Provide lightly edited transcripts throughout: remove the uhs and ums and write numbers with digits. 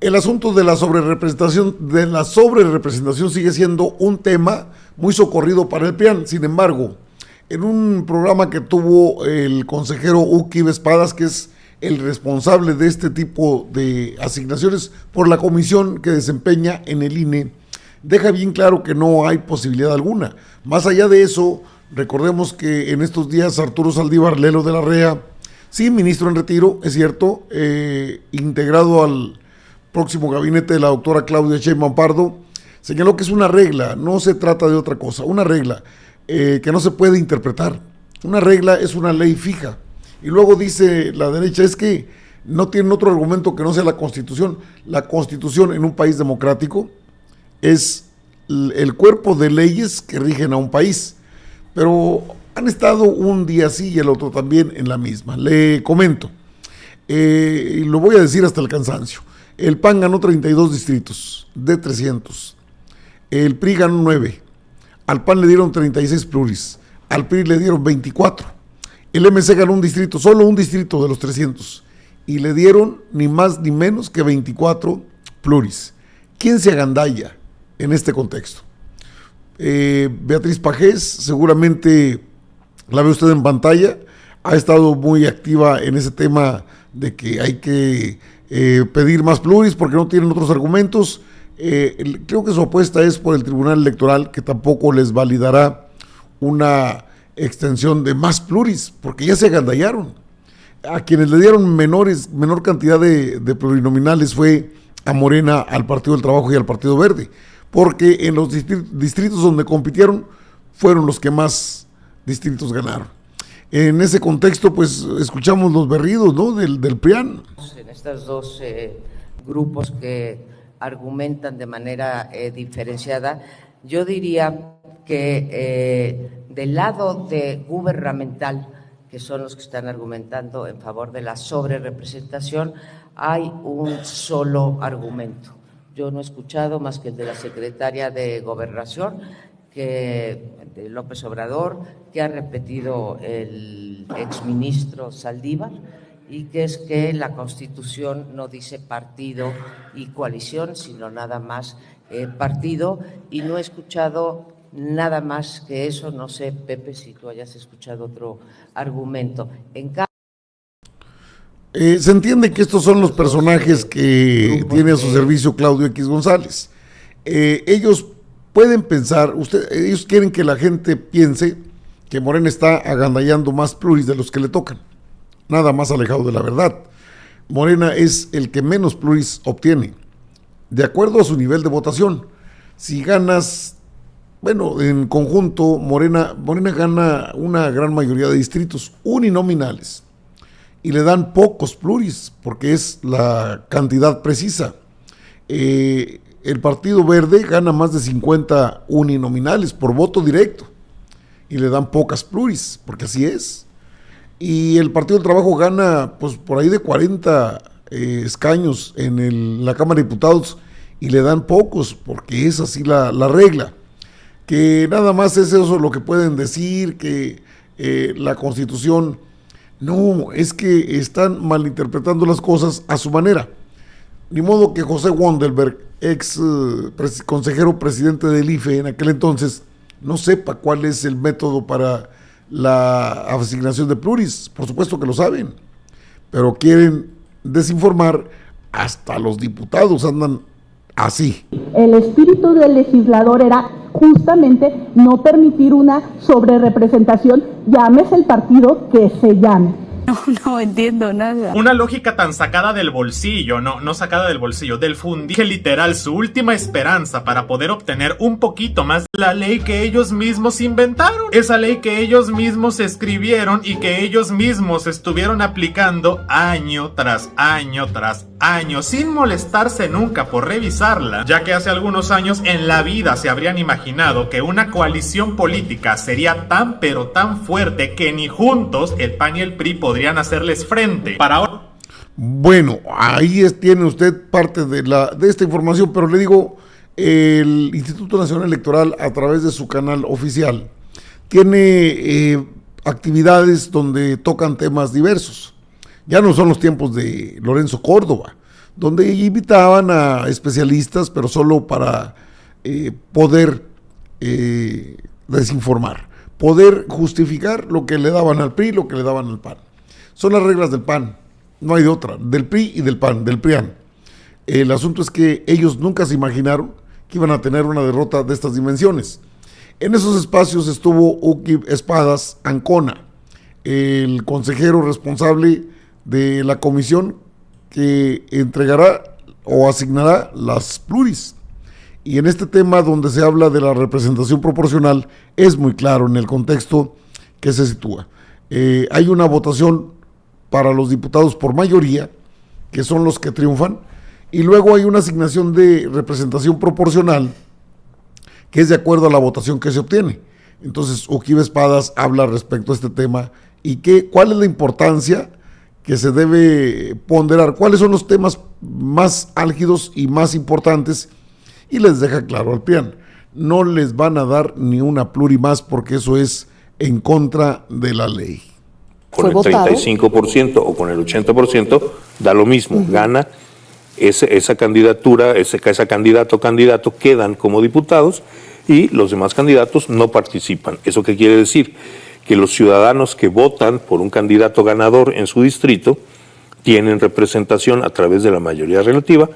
El asunto de la sobrerepresentación sigue siendo un tema muy socorrido para el PRIAN. Sin embargo, en un programa que tuvo el consejero Uki Espadas, que es el responsable de este tipo de asignaciones por la comisión que desempeña en el INE, deja bien claro que no hay posibilidad alguna. Más allá de eso, recordemos que en estos días Arturo Saldívar Lelo de la REA, sí, ministro en retiro, es cierto, integrado al próximo gabinete de la doctora Claudia Sheinbaum Pardo, señaló que es una regla, no se trata de otra cosa, una regla que no se puede interpretar. Una regla es una ley fija. Y luego dice la derecha, es que no tienen otro argumento que no sea la Constitución. La Constitución en un país democrático es el cuerpo de leyes que rigen a un país. Pero han estado un día sí y el otro también en la misma. Le comento, y lo voy a decir hasta el cansancio. El PAN ganó 32 distritos de 300. El PRI ganó 9. Al PAN le dieron 36 pluris. Al PRI le dieron 24. El MC ganó un distrito, solo un distrito de los 300. Y le dieron ni más ni menos que 24 pluris. ¿Quién se agandalla en este contexto? Beatriz Pajés, seguramente la ve usted en pantalla, ha estado muy activa en ese tema de que hay que pedir más pluris porque no tienen otros argumentos. Creo que su apuesta es por el Tribunal Electoral, que tampoco les validará una extensión de más pluris, porque ya se agandallaron. A quienes le dieron menor cantidad de plurinominales fue a Morena, al Partido del Trabajo y al Partido Verde, porque en los distritos donde compitieron fueron los que más distritos ganaron. En ese contexto, pues, escuchamos los berridos, ¿no?, del PRIAN. En estos dos grupos que argumentan de manera diferenciada, yo diría que del lado de gubernamental, que son los que están argumentando en favor de la sobrerepresentación, hay un solo argumento. Yo no he escuchado más que el de la secretaria de Gobernación, de López Obrador, que ha repetido el exministro Saldívar, y que es que la Constitución no dice partido y coalición, sino nada más partido, y no he escuchado nada más que eso. No sé, Pepe, si tú hayas escuchado otro argumento. Se entiende que estos son los personajes que tiene a su servicio Claudio X González. Ellos pueden pensar, ellos quieren que la gente piense que Morena está agandallando más pluris de los que le tocan. Nada más alejado de la verdad. Morena es el que menos pluris obtiene, de acuerdo a su nivel de votación. Si ganas, bueno, en conjunto, Morena gana una gran mayoría de distritos uninominales y le dan pocos pluris, porque es la cantidad precisa. El Partido Verde gana más de 50 uninominales por voto directo y le dan pocas pluris, porque así es. Y el Partido del Trabajo gana pues por ahí de 40 escaños en la Cámara de Diputados y le dan pocos, porque es así la regla. Que nada más es eso lo que pueden decir, que la Constitución, no, es que están malinterpretando las cosas a su manera. Ni modo que José Wandelberg, ex consejero presidente del IFE en aquel entonces, no sepa cuál es el método para la asignación de pluris. Por supuesto que lo saben, pero quieren desinformar. Hasta los diputados andan así. El espíritu del legislador era justamente no permitir una sobrerepresentación, llámese el partido que se llame. No entiendo nada. Una lógica tan sacada del bolsillo, no sacada del bolsillo, del fundillo, que literal su última esperanza para poder obtener un poquito más de la ley que ellos mismos inventaron. Esa ley que ellos mismos escribieron y que ellos mismos estuvieron aplicando año tras año tras año, sin molestarse nunca por revisarla, ya que hace algunos años en la vida se habrían imaginado que una coalición política sería tan pero tan fuerte que ni juntos el PAN y el PRI podrían hacerles frente. Para ahora... Bueno, ahí tiene usted parte de esta información, pero le digo, el Instituto Nacional Electoral, a través de su canal oficial, tiene actividades donde tocan temas diversos. Ya no son los tiempos de Lorenzo Córdoba, donde invitaban a especialistas, pero solo para poder desinformar, poder justificar lo que le daban al PRI, lo que le daban al PAN. Son las reglas del PAN, no hay de otra, del PRI y del PAN, del PRIAN. El asunto es que ellos nunca se imaginaron que iban a tener una derrota de estas dimensiones. En esos espacios estuvo Uki Espadas Ancona, el consejero responsable de la comisión que entregará o asignará las pluris. Y en este tema donde se habla de la representación proporcional, es muy claro en el contexto que se sitúa. Hay una votación para los diputados por mayoría, que son los que triunfan, y luego hay una asignación de representación proporcional, que es de acuerdo a la votación que se obtiene. Entonces, Uquibe Espadas habla respecto a este tema y cuál es la importancia que se debe ponderar, cuáles son los temas más álgidos y más importantes, y les deja claro al PRIAN, no les van a dar ni una pluri más porque eso es en contra de la ley. Con el 35% o con el 80% da lo mismo, gana esa candidatura, ese candidato o candidato quedan como diputados y los demás candidatos no participan. ¿Eso qué quiere decir? Que los ciudadanos que votan por un candidato ganador en su distrito tienen representación a través de la mayoría relativa,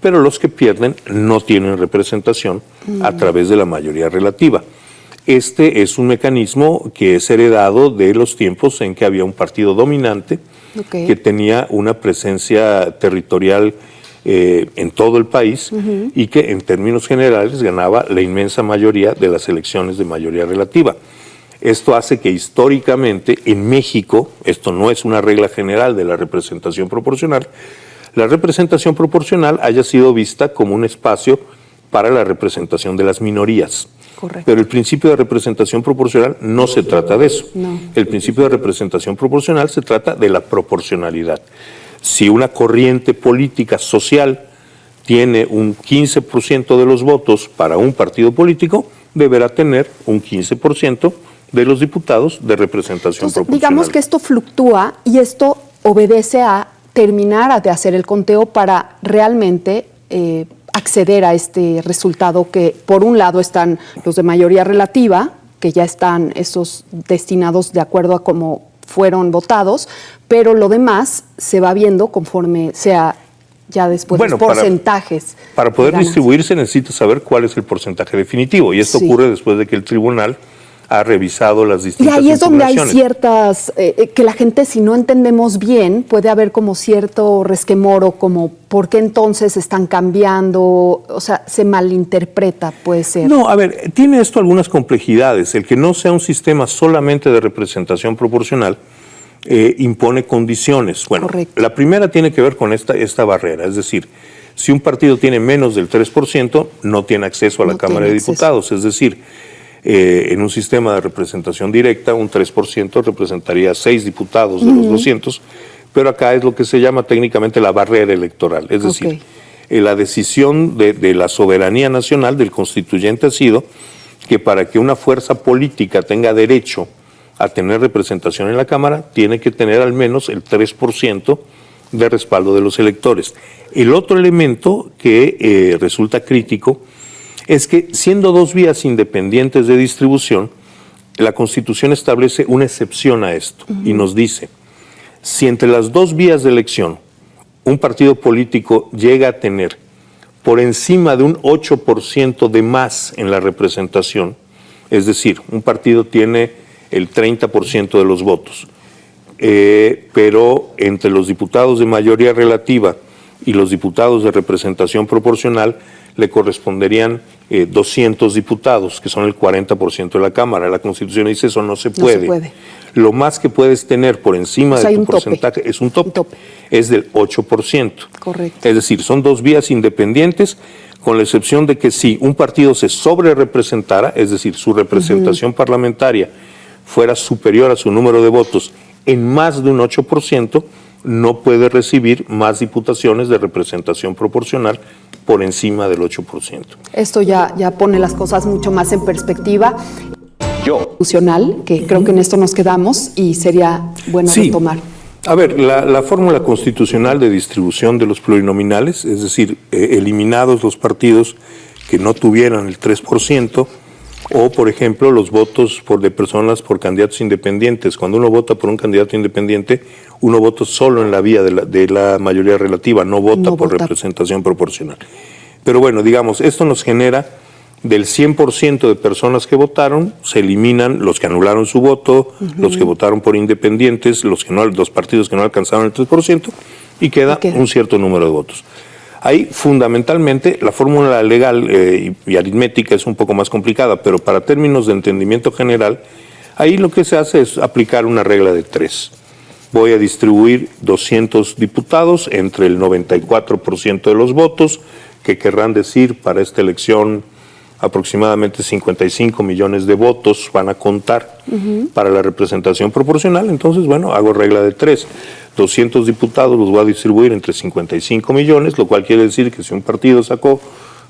pero los que pierden no tienen representación a través de la mayoría relativa. Este es un mecanismo que es heredado de los tiempos en que había un partido dominante que tenía una presencia territorial en todo el país y que en términos generales ganaba la inmensa mayoría de las elecciones de mayoría relativa. Esto hace que históricamente en México, esto no es una regla general de la representación proporcional, la representación proporcional haya sido vista como un espacio para la representación de las minorías. Correcto. Pero el principio de representación proporcional no se trata de eso. No. El principio de representación proporcional se trata de la proporcionalidad. Si una corriente política social tiene un 15% de los votos para un partido político, deberá tener un 15% de los diputados de representación proporcional. Digamos que esto fluctúa y esto obedece a terminar de hacer el conteo para realmente acceder a este resultado que por un lado están los de mayoría relativa, que ya están esos destinados de acuerdo a cómo fueron votados, pero lo demás se va viendo conforme sea ya después los porcentajes. Para poder distribuirse necesita saber cuál es el porcentaje definitivo y esto ocurre después de que el tribunal ha revisado las distintas impugnaciones. Y ahí es donde hay ciertas, que la gente, si no entendemos bien, puede haber como cierto resquemor, como por qué entonces están cambiando, o sea, se malinterpreta, puede ser. No, a ver, tiene esto algunas complejidades. El que no sea un sistema solamente de representación proporcional impone condiciones. Bueno, correcto. La primera tiene que ver con esta barrera, es decir, si un partido tiene menos del 3%, no tiene acceso a la Cámara de Diputados, es decir, en un sistema de representación directa, un 3% representaría 6 diputados de los 200, pero acá es lo que se llama técnicamente la barrera electoral. Es decir, la decisión de la soberanía nacional del constituyente ha sido que para que una fuerza política tenga derecho a tener representación en la Cámara, tiene que tener al menos el 3% de respaldo de los electores. El otro elemento que resulta crítico es que, siendo dos vías independientes de distribución, la Constitución establece una excepción a esto y nos dice, si entre las dos vías de elección un partido político llega a tener por encima de un 8% de más en la representación, es decir, un partido tiene el 30% de los votos, pero entre los diputados de mayoría relativa y los diputados de representación proporcional le corresponderían 200 diputados, que son el 40% de la Cámara. La Constitución dice eso no se puede. No se puede. Lo más que puedes tener por encima de tu porcentaje es un tope. Es del 8%. Correcto. Es decir, son dos vías independientes, con la excepción de que si un partido se sobrerepresentara, es decir, su representación parlamentaria fuera superior a su número de votos en más de un 8%, no puede recibir más diputaciones de representación proporcional por encima del 8%. Esto ya pone las cosas mucho más en perspectiva. Constitucional, que creo que en esto nos quedamos y sería bueno retomar. A ver, la fórmula constitucional de distribución de los plurinominales, es decir, eliminados los partidos que no tuvieran el 3%, o, por ejemplo, los votos de personas por candidatos independientes. Cuando uno vota por un candidato independiente, uno vota solo en la vía de la mayoría relativa, no vota por representación proporcional. Pero bueno, digamos, esto nos genera del 100% de personas que votaron, se eliminan los que anularon su voto, los que votaron por independientes, los partidos que no alcanzaron el 3%, y queda un cierto número de votos. Ahí, fundamentalmente, la fórmula legal y aritmética es un poco más complicada, pero para términos de entendimiento general, ahí lo que se hace es aplicar una regla de 3. Voy a distribuir 200 diputados entre el 94% de los votos, que querrán decir para esta elección aproximadamente 55 millones de votos van a contar para la representación proporcional. Entonces, bueno, hago regla de 3. 200 diputados los voy a distribuir entre 55 millones, lo cual quiere decir que si un partido sacó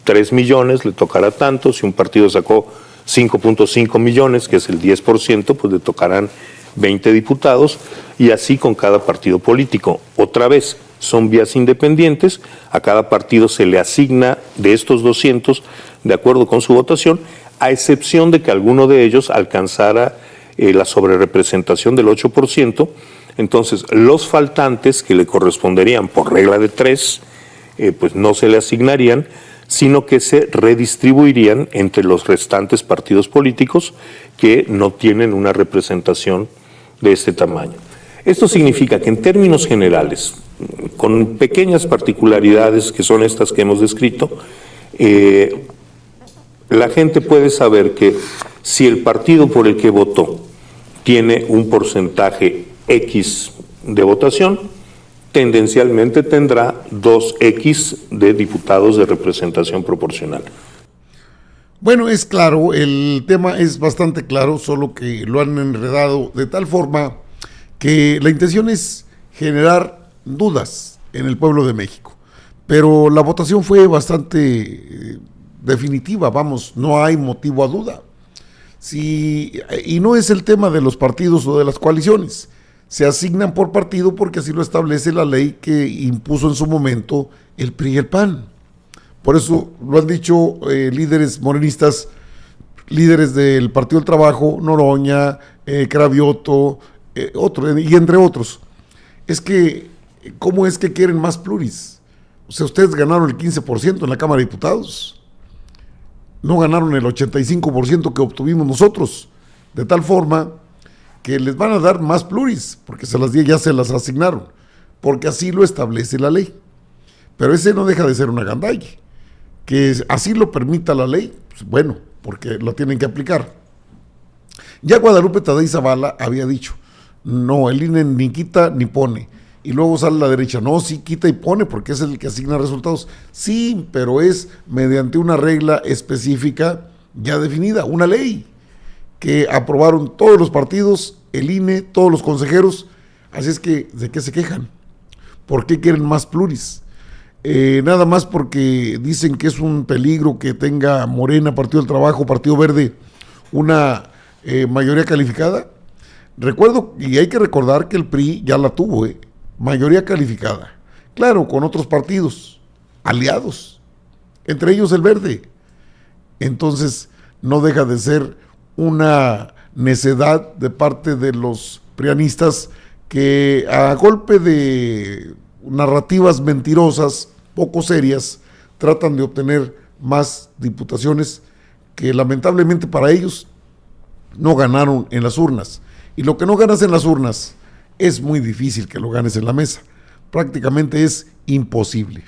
3 millones, le tocará tanto. Si un partido sacó 5.5 millones, que es el 10%, pues le tocarán 20 diputados, y así con cada partido político. Otra vez, son vías independientes, a cada partido se le asigna de estos 200 de acuerdo con su votación, a excepción de que alguno de ellos alcanzara la sobrerepresentación del 8%, entonces los faltantes que le corresponderían por regla de 3, pues no se le asignarían, sino que se redistribuirían entre los restantes partidos políticos que no tienen una representación de este tamaño. Esto significa que en términos generales, con pequeñas particularidades que son estas que hemos descrito, la gente puede saber que si el partido por el que votó tiene un porcentaje X de votación, tendencialmente tendrá 2X de diputados de representación proporcional. Bueno, es claro, el tema es bastante claro, solo que lo han enredado de tal forma que la intención es generar dudas en el pueblo de México. Pero la votación fue bastante definitiva, vamos, no hay motivo a duda. Y no es el tema de los partidos o de las coaliciones. Se asignan por partido porque así lo establece la ley que impuso en su momento el PRI y el PAN. Por eso lo han dicho líderes morenistas, líderes del Partido del Trabajo, Noroña, Cravioto, y entre otros. Es que, ¿cómo es que quieren más pluris? O sea, ustedes ganaron el 15% en la Cámara de Diputados. No ganaron el 85% que obtuvimos nosotros. De tal forma que les van a dar más pluris, porque ya se las asignaron, porque así lo establece la ley. Pero ese no deja de ser una gandalle. Que así lo permita la ley, pues bueno, porque lo tienen que aplicar. Ya Guadalupe Tadei Zavala había dicho, no, el INE ni quita ni pone. Y luego sale la derecha, no, sí quita y pone porque es el que asigna resultados. Sí, pero es mediante una regla específica ya definida, una ley que aprobaron todos los partidos, el INE, todos los consejeros. Así es que, ¿de qué se quejan? ¿Por qué quieren más pluris? Nada más porque dicen que es un peligro que tenga Morena, Partido del Trabajo, Partido Verde, una mayoría calificada. Recuerdo, y hay que recordar que el PRI ya la tuvo, mayoría calificada. Claro, con otros partidos, aliados, entre ellos el Verde. Entonces, no deja de ser una necedad de parte de los prianistas que a golpe de narrativas mentirosas, poco serias, tratan de obtener más diputaciones que lamentablemente para ellos no ganaron en las urnas. Y lo que no ganas en las urnas es muy difícil que lo ganes en la mesa. Prácticamente es imposible.